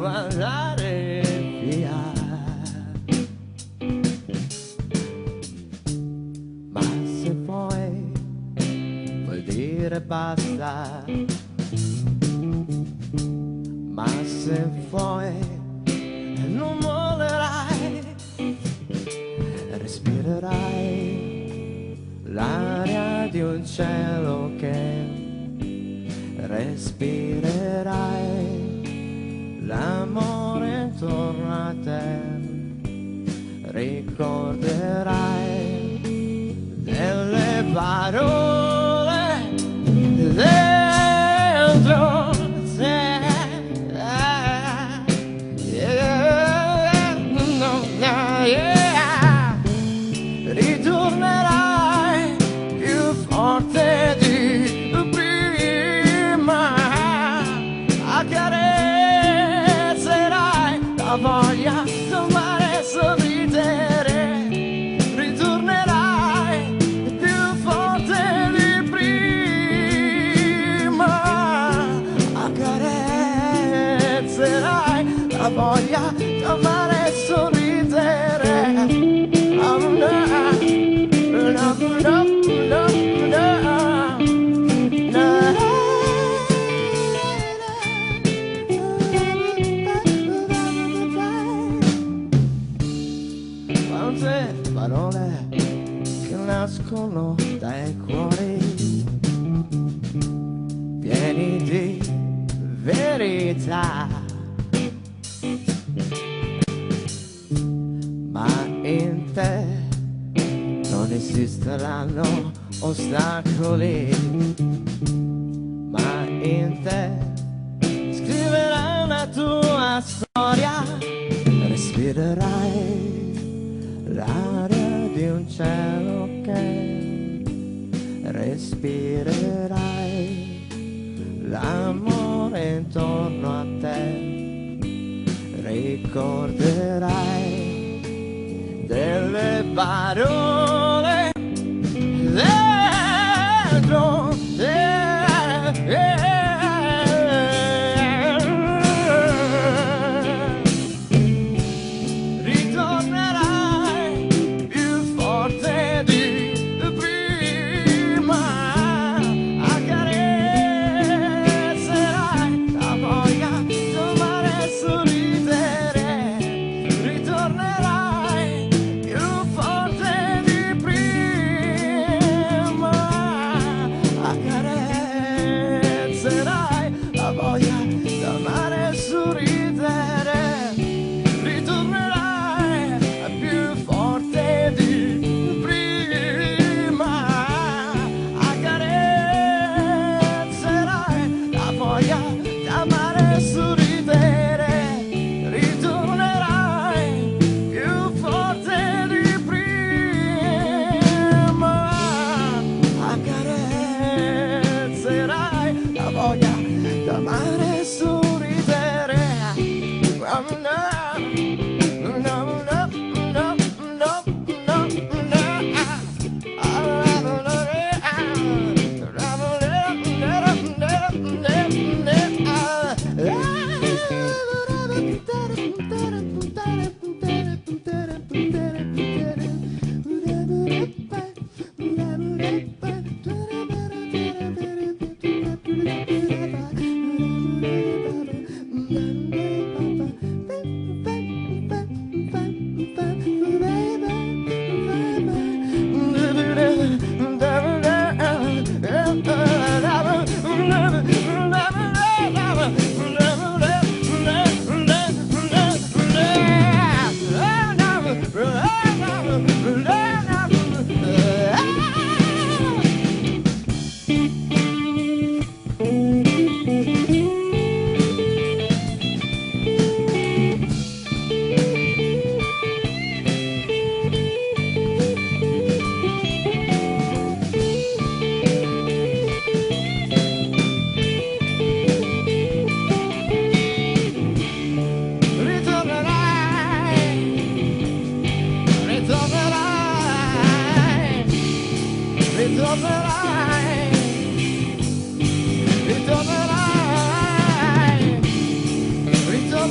andare via. Ma se poi vuol dire basta, ma se poi non volerai, respirerai l'aria di un cielo che respirerai, l'amore intorno a te, ricorderai delle parole dentro te. Ritornerai più forte di prima, accarezzerai la voglia d'amare e sorridere. Ritornerai più forte di prima, accarezzerai la voglia d'amare e sorridere. Quante parole che nascono dai cuori pieni di verità, ma in te non esisteranno ostacoli, ma in te scriverai la tua storia. Respirerai l'aria di un cielo che respirerai, l'amore intorno a te, ricorderai delle parole dentro te. Ritornerai più forte di prima, accarezzerai la voglia d'amare e sorridere. Ritornerai più forte di prima, accarezzerai la voglia d'amare e sorridere. Ritornerai più forte di prima, accarezzerai la voglia d'amare e sorridere. Ritornerai più forte di prima, accarezzerai la voglia d'amare e sorridere. Ritornerai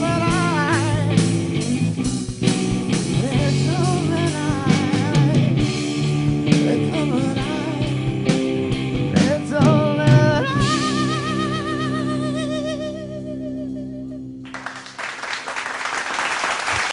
that